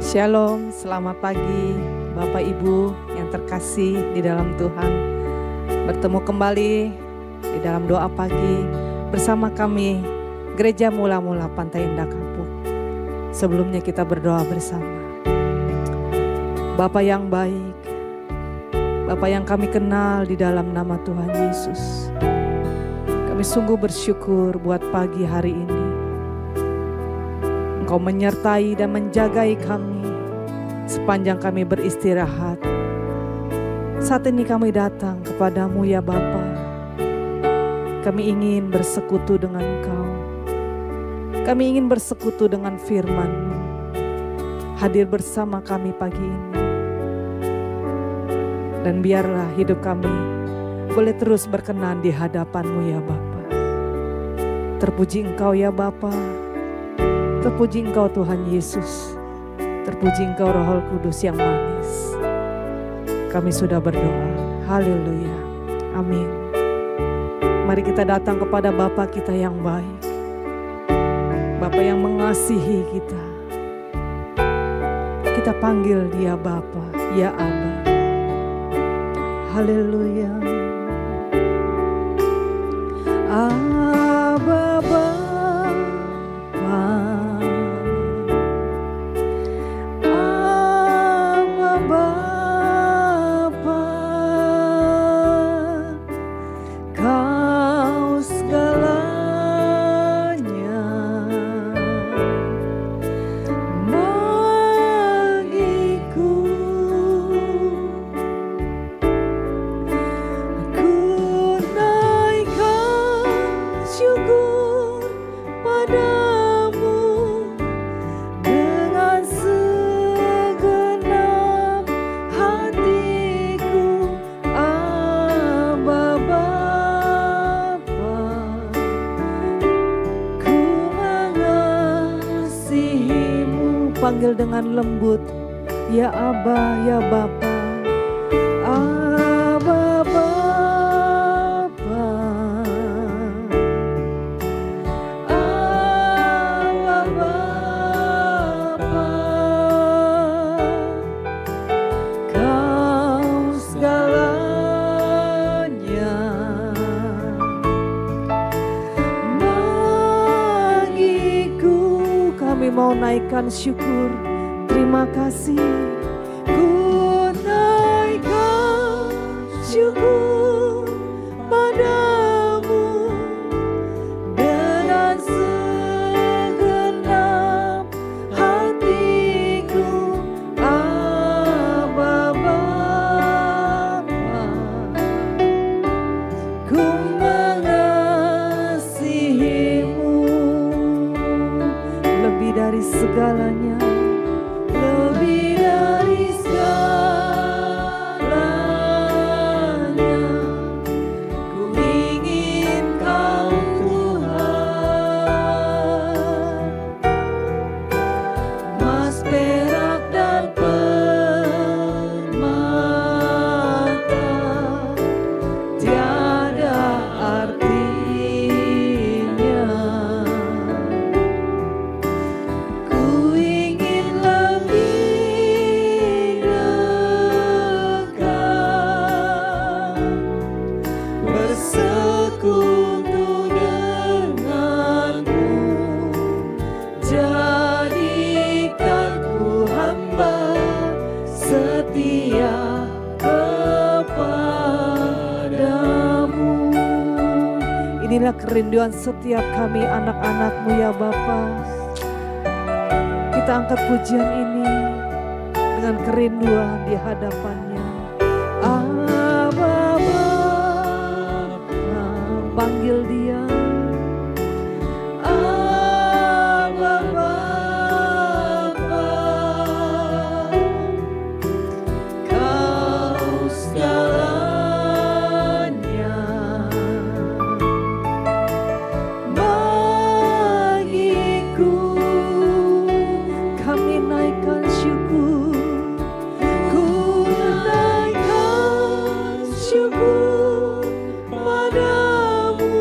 Shalom, selamat pagi Bapak Ibu yang terkasih di dalam Tuhan. Bertemu kembali di dalam doa pagi bersama kami Gereja Mula-Mula Pantai Indah Kapuk. Sebelumnya kita berdoa bersama. Bapa yang baik, Bapa yang kami kenal di dalam nama Tuhan Yesus. Kami sungguh bersyukur buat pagi hari ini. Engkau menyertai dan menjagai kami sepanjang kami beristirahat. Saat ini kami datang kepadamu ya Bapa. Kami ingin bersekutu dengan Engkau. Kami ingin bersekutu dengan firman-Mu. Hadir bersama kami pagi ini. Dan biarlah hidup kami boleh terus berkenan di hadapan-Mu ya Bapa. Terpuji Engkau ya Bapa. Terpuji Engkau Tuhan Yesus. Terpuji Engkau Roh Kudus yang manis. Kami sudah berdoa. Haleluya. Amin. Mari kita datang kepada Bapa kita yang baik. Bapa yang mengasihi kita. Kita panggil Dia Bapa, ya Aba. Haleluya. Aba Bapa. Panggil dengan lembut, ya Aba, ya Bapa. Aba Bapa. Aba Bapa. Kau segalanya bagiku. Kami mau naikkan syukur. Terima kasih, ku naikkan syukur padamu dengan segenap hatiku. Aba Bapa, ku mengasihimu lebih dari segalanya. Lebih dari segalanya, ku ingin Kau Tuhan. Emas, perak dan permata tiada artinya. Ku ingin bersekutu denganmu, jadikanku hamba setia kepadamu. Inilah kerinduan setiap kami anak-anak-Mu ya Bapa. Kita angkat pujian ini dengan kerinduan di hadapan-Nya. Panggil Dia. Aba Bapa. Kau segalanya bagiku. Kami naikkan syukur. Ku naikkan syukur padamu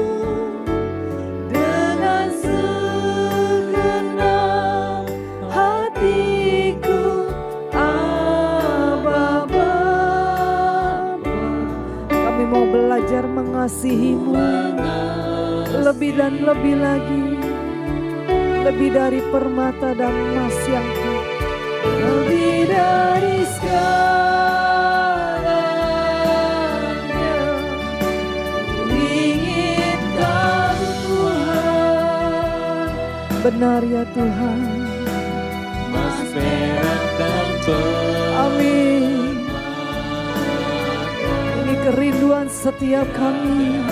mengasihimu lebih dan lebih lagi, lebih dari permata dan emas yang lebih dari segalanya. Ingin Kau Tuhan, benar ya Tuhan. Mas perak dan Amin. Ini kerinduan setiap kami.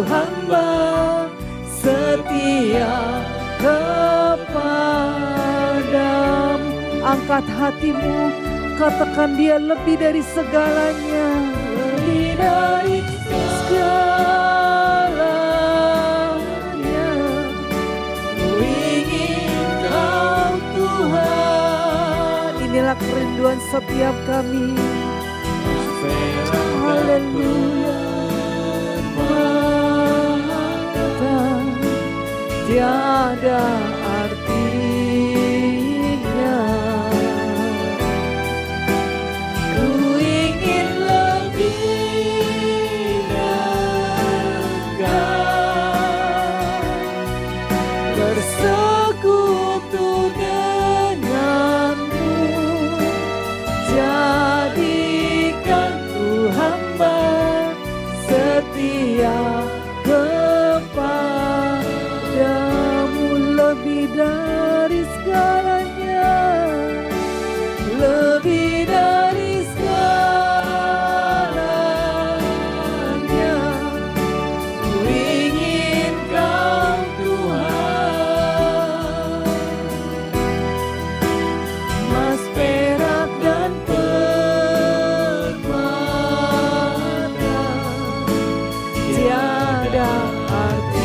Hamba setia kepadamu. Angkat hatimu, katakan Dia lebih dari segalanya, lebih dari segalanya. Ku ingin Kau Tuhan. Inilah kerinduan setiap kami. Haleluya. Tiada artinya. Ku ingin lebih dekat, bersekutu denganmu. Jadikan ku hamba setia lebih dari segalanya, lebih dari segalanya. Ku ingin Kau Tuhan, emas, perak dan permata, tiada artinya.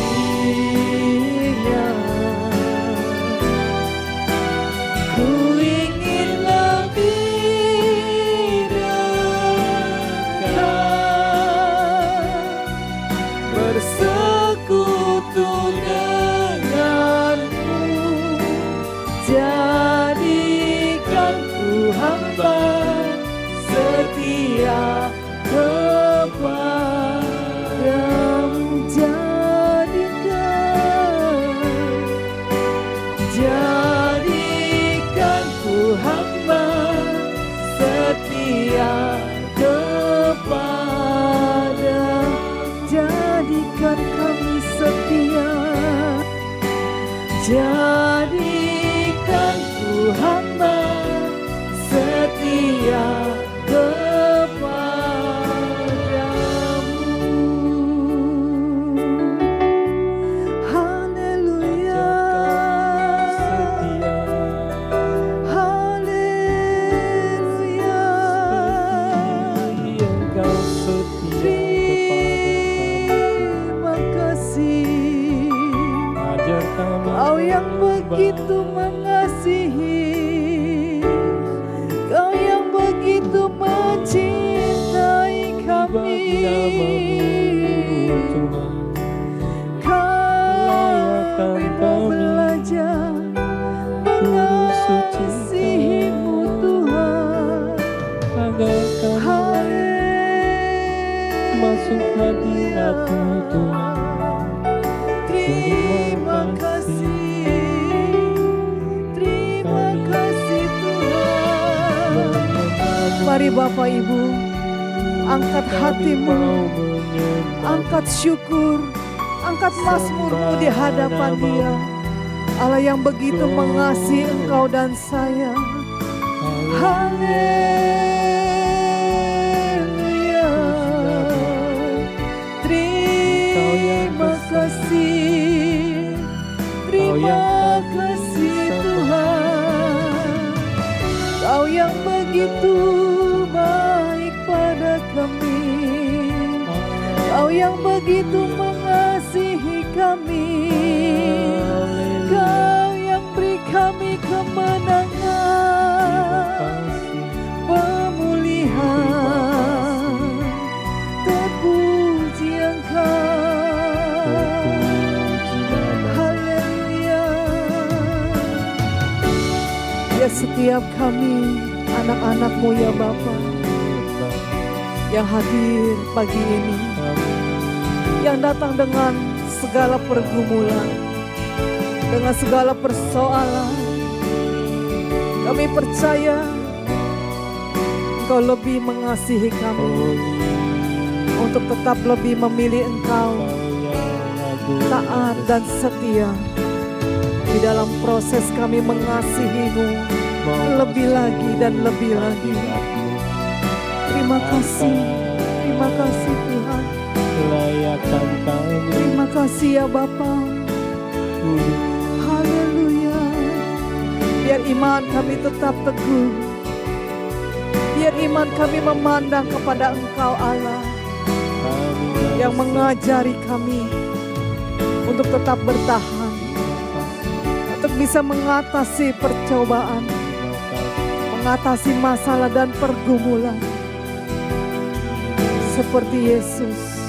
Ku ingin lebih dekat, bersekutu denganmu. Jadikan ku hamba setia kepadamu. Jadikan hamba setia kepada. Jadikan kami setia. Jadikan ku hamba setia kepadamu. Haleluya. Kau yang begitu mengasihi, Kau yang begitu mencintai kami. Kami mau belajar mengasihi-Mu Tuhan, agar kami masuk hadirat-Mu Tuhan. Terima kasih Tuhan. Mari Bapak Ibu, angkat hatimu, angkat syukur, angkat mazmurmu di hadapan Dia. Allah yang begitu mengasihi engkau dan saya. Haleluya. Terima kasih, terima kasih Tuhan. Kau yang begitu baik pada kami, Kau yang begitu mengasihi kami, Kau yang beri kami kemenangan. Biar setiap kami anak-anak-Mu ya Bapa yang hadir pagi ini, yang datang dengan segala pergumulan, dengan segala persoalan, kami percaya Engkau lebih mengasihi kami untuk tetap lebih memilih Engkau taat dan setia di dalam proses kami mengasihi-Mu lebih lagi dan lebih lagi. Terima kasih Tuhan. Terima kasih ya Bapa. Haleluya. Biar iman kami tetap teguh. Biar iman kami memandang kepada Engkau Allah yang mengajari kami untuk tetap bertahan, untuk bisa mengatasi percobaan, mengatasi masalah dan pergumulan seperti Yesus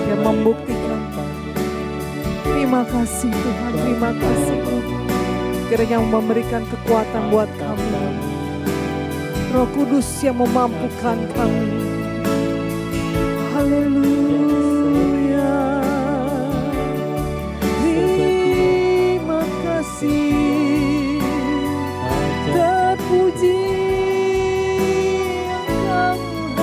yang membuktikan. Terima kasih Tuhan, terima kasih. Kiranya memberikan kekuatan buat kami, Roh Kudus yang memampukan kami. Haleluya. Terima kasih. Terpuji Engkau Tuhan.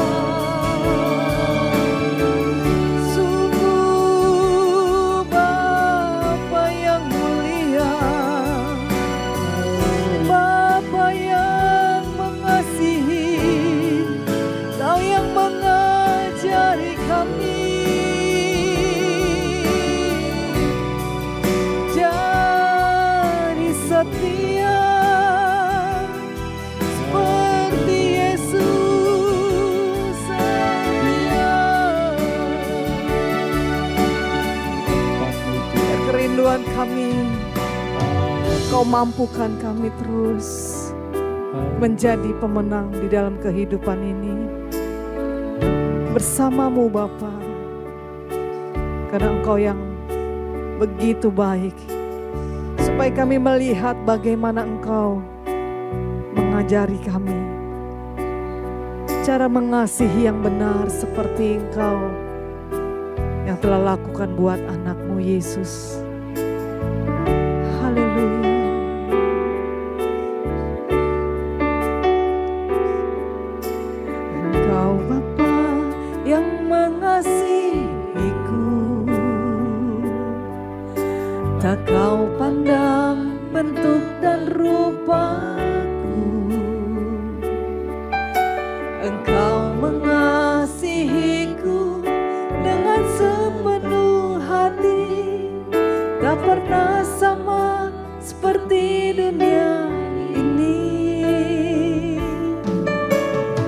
Sungguh Bapa yang mulia, Bapa yang mengasihi, Kau yang mengajari kami jadi setia seperti Yesus setia. Kerinduan kami, Kau mampukan kami terus menjadi pemenang di dalam kehidupan ini bersama-Mu Bapa, karena Engkau yang begitu baik, supaya kami melihat bagaimana Engkau mengajari kami cara mengasihi yang benar seperti Engkau yang telah lakukan buat anak-Mu Yesus. Haleluya. Engkau Bapa yang mengasihiku, tak Kau pandang bentuk dan rupaku. Engkau mengasihiku dengan sepenuh hati, tak pernah sama seperti dunia ini.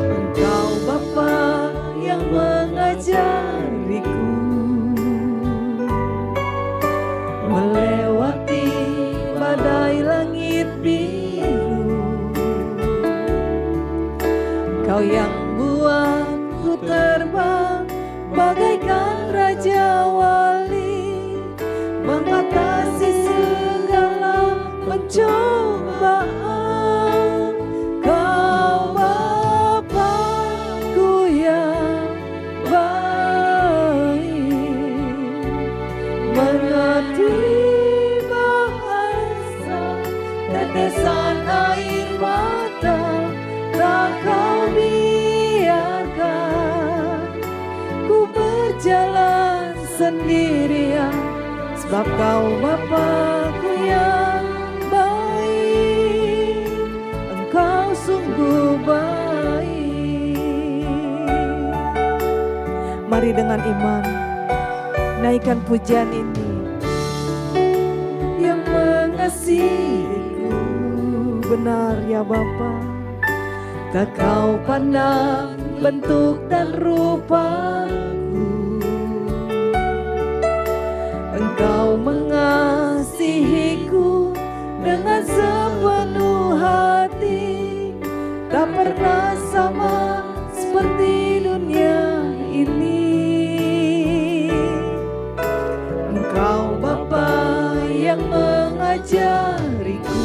Engkau Bapa yang mengajariku melewati badai langit biru. Kau yang buatku terbang bagaikan raja wali, mengatasi segala pencobaan. Kau Bapa-Ku yang baik, mengerti bahasa tetesan air mata, tak Kau biarkan ku berjalan sendirian, sebab Kau Bapa-Ku yang baik. Engkau sungguh baik. Mari dengan iman naikkan pujian ini. Yang mengasihiku, benar ya Bapa, tak Kau pandang bentuk dan rupaku. Engkau mengasihiku dengan sepenuh hati, tak pernah sama seperti dunia ini. Engkau Bapa yang mengajariku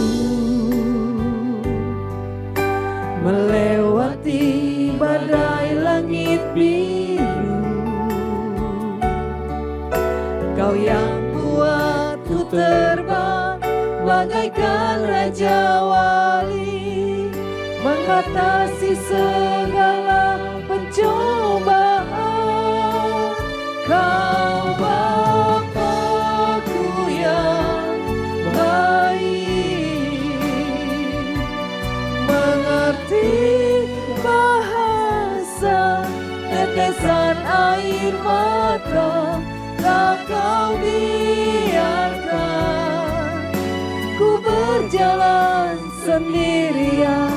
Engkau yang buatku terbang bagaikan Raja Wali, mengatasi segala pencobaan. Kau Bapa-Ku yang baik, mengerti bahasa tetesan air mata, tak Kau biarkan ku berjalan sendirian,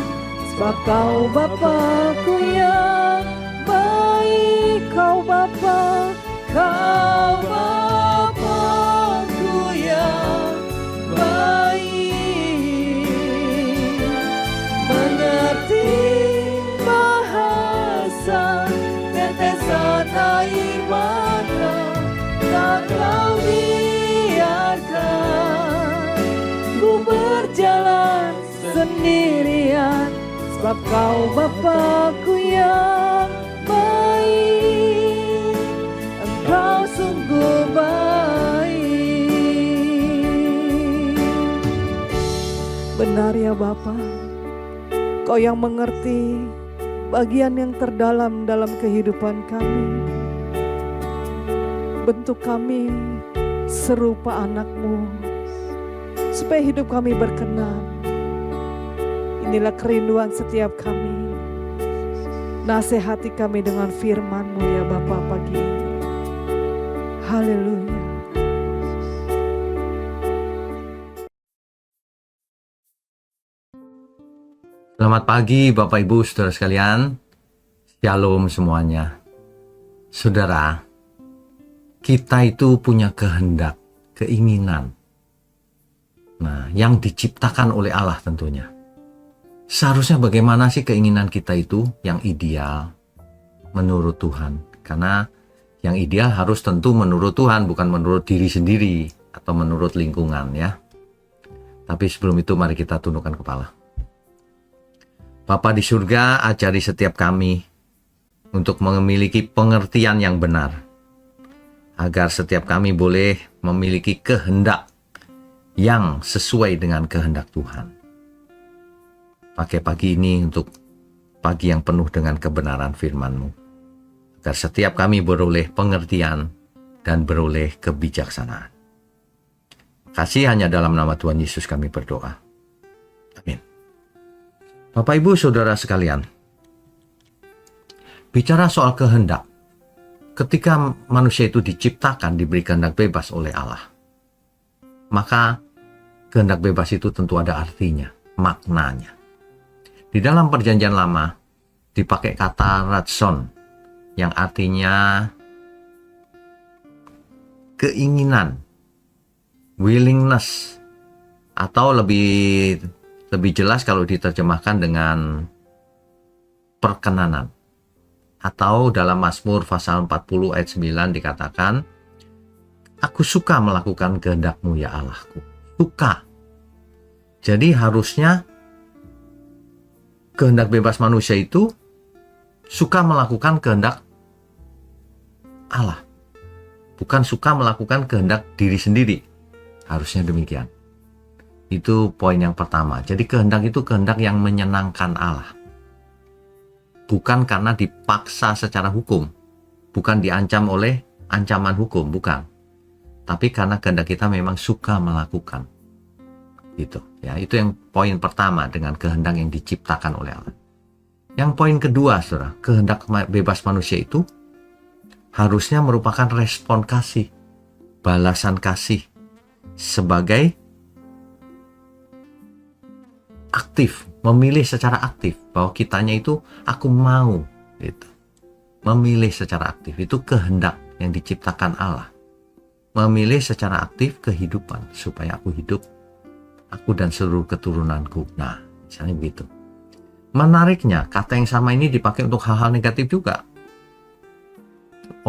sebab Kau Bapa-Ku yang baik. Kau Bapa, Kau Bapa-Ku yang baik, mengerti bahasa tetesan air mata, tak Kau biarkan ku berjalan sendirian, sebab Kau Bapa-Ku yang baik. Engkau sungguh baik. Benar ya Bapa, Kau yang mengerti bagian yang terdalam dalam kehidupan kami. Bentuk kami serupa anak-Mu, supaya hidup kami berkenan. Inilah kerinduan setiap kami. Nasihati kami dengan firman-Mu ya Bapa pagi ini. Haleluya. Selamat pagi Bapak Ibu Saudara sekalian. Shalom semuanya. Saudara, kita itu punya kehendak, keinginan. Nah, yang diciptakan oleh Allah tentunya. Seharusnya bagaimana sih keinginan kita itu yang ideal menurut Tuhan? Karena yang ideal harus tentu menurut Tuhan, bukan menurut diri sendiri atau menurut lingkungan ya. Tapi sebelum itu mari kita tundukkan kepala. Bapa di surga, ajari setiap kami untuk memiliki pengertian yang benar, agar setiap kami boleh memiliki kehendak yang sesuai dengan kehendak Tuhan. Pakai pagi ini untuk pagi yang penuh dengan kebenaran firman-Mu, agar setiap kami beroleh pengertian dan beroleh kebijaksanaan. Kasih hanya dalam nama Tuhan Yesus kami berdoa. Amin. Bapak Ibu Saudara sekalian, bicara soal kehendak, ketika manusia itu diciptakan, diberi kehendak bebas oleh Allah, maka kehendak bebas itu tentu ada artinya, maknanya. Di dalam Perjanjian Lama dipakai kata ratson yang artinya keinginan, willingness, atau lebih jelas kalau diterjemahkan dengan perkenanan. Atau dalam Mazmur pasal 40 ayat 9 dikatakan, aku suka melakukan kehendak-Mu ya Allahku. Suka. Jadi harusnya kehendak bebas manusia itu suka melakukan kehendak Allah. Bukan suka melakukan kehendak diri sendiri. Harusnya demikian. Itu poin yang pertama. Jadi kehendak itu kehendak yang menyenangkan Allah. Bukan karena dipaksa secara hukum. Bukan diancam oleh ancaman hukum, bukan. Tapi karena kehendak kita memang suka melakukan. Gitu. Ya, itu yang poin pertama dengan kehendak yang diciptakan oleh Allah. Yang poin kedua, Saudara, kehendak bebas manusia itu harusnya merupakan respon kasih, balasan kasih sebagai aktif, memilih secara aktif bahwa kitanya itu aku mau gitu. Memilih secara aktif itu kehendak yang diciptakan Allah. Memilih secara aktif kehidupan supaya aku hidup, aku dan seluruh keturunanku. Nah, misalnya begitu. Menariknya, kata yang sama ini dipakai untuk hal-hal negatif juga.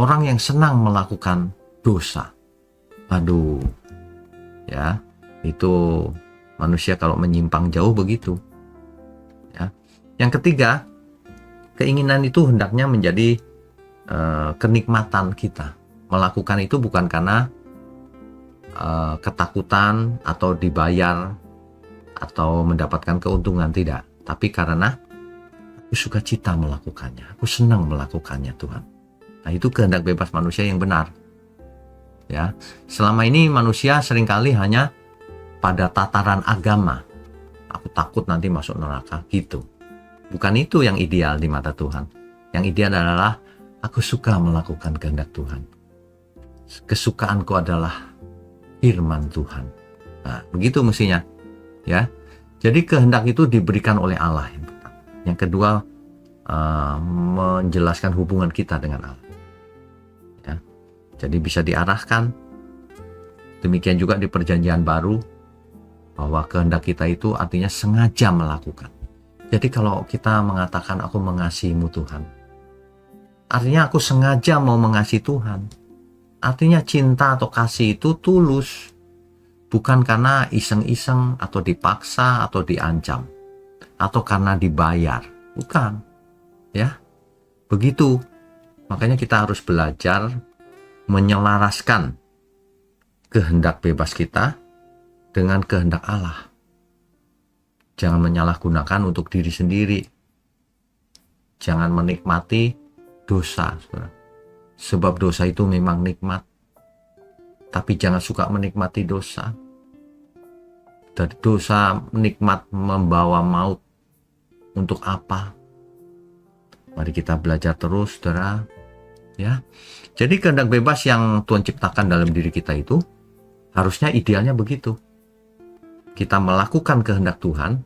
Orang yang senang melakukan dosa. Aduh. Ya, itu manusia kalau menyimpang jauh begitu. Ya. Yang ketiga, keinginan itu hendaknya menjadi kenikmatan kita. Melakukan itu bukan karena ketakutan atau dibayar atau mendapatkan keuntungan, tidak. Tapi karena aku suka cita melakukannya, aku senang melakukannya Tuhan. Nah, itu kehendak bebas manusia yang benar. Ya, selama ini manusia seringkali hanya pada tataran agama. Aku takut nanti masuk neraka, gitu. Bukan itu yang ideal di mata Tuhan. Yang ideal adalah aku suka melakukan kehendak Tuhan. Kesukaanku adalah firman Tuhan. Nah, begitu mestinya. Ya, jadi kehendak itu diberikan oleh Allah. Yang kedua, menjelaskan hubungan kita dengan Allah. Ya, jadi bisa diarahkan. Demikian juga di Perjanjian Baru, bahwa kehendak kita itu artinya sengaja melakukan. Jadi kalau kita mengatakan aku mengasihimu Tuhan, artinya aku sengaja mau mengasihi Tuhan. Artinya cinta atau kasih itu tulus. Bukan karena iseng-iseng atau dipaksa atau diancam atau karena dibayar, bukan, ya. Begitu. Makanya kita harus belajar menyelaraskan kehendak bebas kita dengan kehendak Allah. Jangan menyalahgunakan untuk diri sendiri. Jangan menikmati dosa, saudara. Sebab dosa itu memang nikmat. Tapi jangan suka menikmati dosa. Dan dosa nikmat membawa maut. Untuk apa? Mari kita belajar terus, saudara. Ya. Jadi kehendak bebas yang Tuhan ciptakan dalam diri kita itu harusnya idealnya begitu. Kita melakukan kehendak Tuhan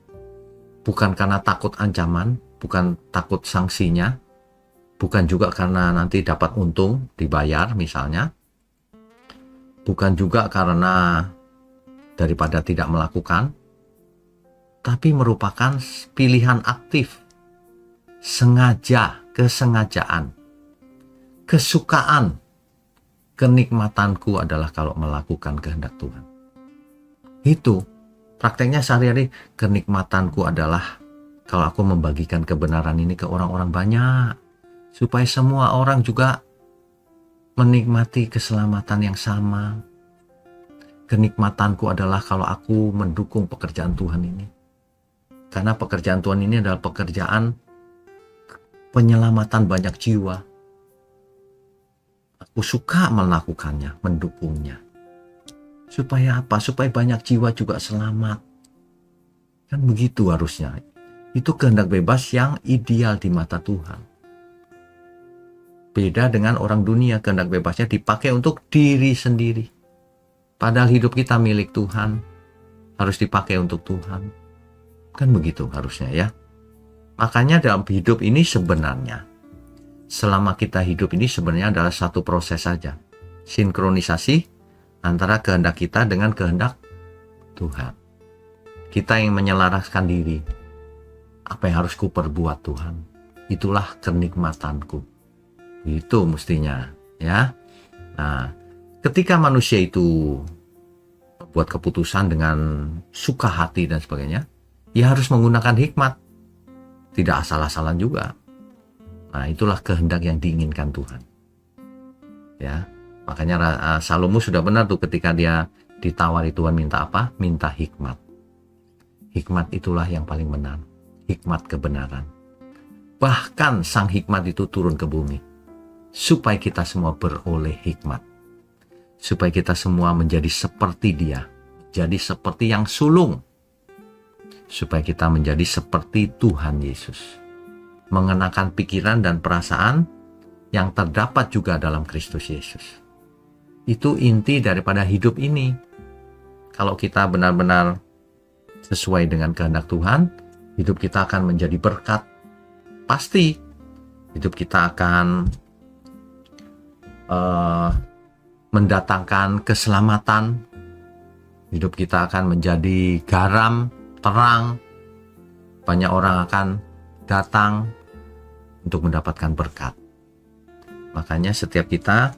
bukan karena takut ancaman, bukan takut sanksinya, bukan juga karena nanti dapat untung, dibayar misalnya, bukan juga karena daripada tidak melakukan, tapi merupakan pilihan aktif, sengaja, kesengajaan, kesukaan. Kenikmatanku adalah kalau melakukan kehendak Tuhan. Itu prakteknya sehari-hari. Kenikmatanku adalah kalau aku membagikan kebenaran ini ke orang-orang banyak, supaya semua orang juga menikmati keselamatan yang sama. Kenikmatanku adalah kalau aku mendukung pekerjaan Tuhan ini. Karena pekerjaan Tuhan ini adalah pekerjaan penyelamatan banyak jiwa. Aku suka melakukannya, mendukungnya. Supaya apa? Supaya banyak jiwa juga selamat. Kan begitu harusnya. Itu kehendak bebas yang ideal di mata Tuhan. Beda dengan orang dunia, kehendak bebasnya dipakai untuk diri sendiri. Padahal hidup kita milik Tuhan, harus dipakai untuk Tuhan. Kan begitu harusnya ya. Makanya dalam hidup ini sebenarnya, selama kita hidup ini sebenarnya adalah satu proses saja. Sinkronisasi antara kehendak kita dengan kehendak Tuhan. Kita yang menyelaraskan diri. Apa yang harus ku perbuat Tuhan? Itulah kenikmatanku. Itu mestinya ya. Nah, ketika manusia itu membuat keputusan dengan suka hati dan sebagainya, ya harus menggunakan hikmat. Tidak asal-asalan juga. Nah, itulah kehendak yang diinginkan Tuhan. Ya, makanya Salomo sudah benar tuh ketika dia ditawari Tuhan minta apa? Minta hikmat. Hikmat itulah yang paling benar. Hikmat kebenaran. Bahkan sang hikmat itu turun ke bumi. Supaya kita semua beroleh hikmat. Supaya kita semua menjadi seperti dia. Jadi seperti yang sulung. Supaya kita menjadi seperti Tuhan Yesus. Mengenakan pikiran dan perasaan yang terdapat juga dalam Kristus Yesus. Itu inti daripada hidup ini. Kalau kita benar-benar sesuai dengan kehendak Tuhan, hidup kita akan menjadi berkat. Pasti hidup kita akan mendatangkan keselamatan. Hidup kita akan menjadi garam, terang. Banyak orang akan datang untuk mendapatkan berkat. Makanya setiap kita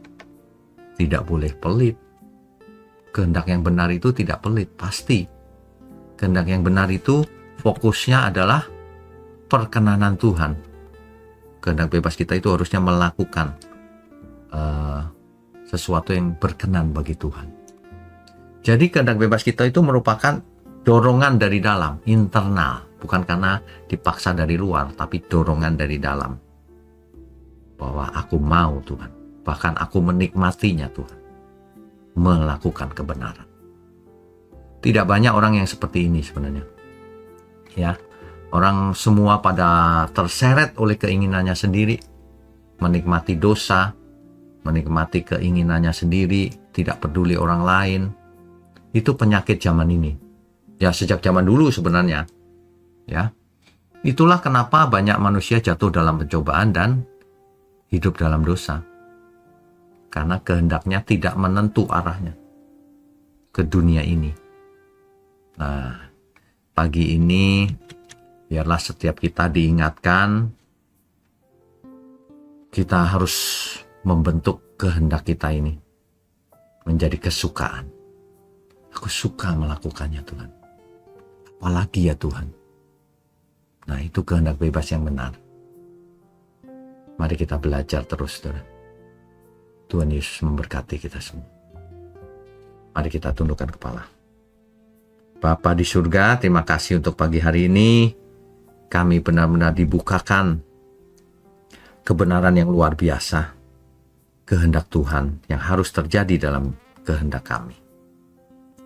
tidak boleh pelit. Kehendak yang benar itu tidak pelit, pasti. Kehendak yang benar itu fokusnya adalah perkenanan Tuhan. Kehendak bebas kita itu harusnya melakukan sesuatu yang berkenan bagi Tuhan. Jadi kehendak bebas kita itu merupakan dorongan dari dalam, internal. Bukan karena dipaksa dari luar, tapi dorongan dari dalam. Bahwa aku mau Tuhan. Bahkan aku menikmatinya Tuhan. Melakukan kebenaran. Tidak banyak orang yang seperti ini sebenarnya. Ya, orang semua pada terseret oleh keinginannya sendiri. Menikmati dosa. Menikmati keinginannya sendiri. Tidak peduli orang lain. Itu penyakit zaman ini. Ya, sejak zaman dulu sebenarnya. Ya, itulah kenapa banyak manusia jatuh dalam pencobaan dan hidup dalam dosa. Karena kehendaknya tidak menentu arahnya ke dunia ini. Nah, pagi ini biarlah setiap kita diingatkan kita harus membentuk kehendak kita ini menjadi kesukaan. Aku suka melakukannya Tuhan. Apalagi ya Tuhan. Nah, itu kehendak bebas yang benar. Mari kita belajar terus, saudara. Tuhan Yesus memberkati kita semua. Mari kita tundukkan kepala. Bapa di surga, terima kasih untuk pagi hari ini. Kami benar-benar dibukakan kebenaran yang luar biasa. Kehendak Tuhan yang harus terjadi dalam kehendak kami.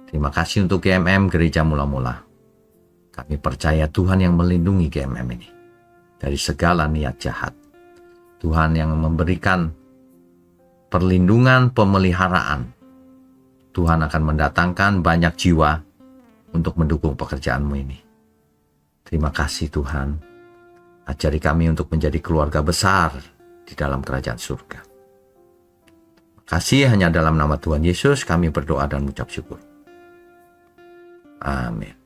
Terima kasih untuk GMM Gereja Mula-Mula. Kami percaya Tuhan yang melindungi GMM ini dari segala niat jahat. Tuhan yang memberikan perlindungan, pemeliharaan. Tuhan akan mendatangkan banyak jiwa untuk mendukung pekerjaan-Mu ini. Terima kasih Tuhan. Ajari kami untuk menjadi keluarga besar di dalam kerajaan surga. Terima kasih, hanya dalam nama Tuhan Yesus kami berdoa dan mengucap syukur. Amin.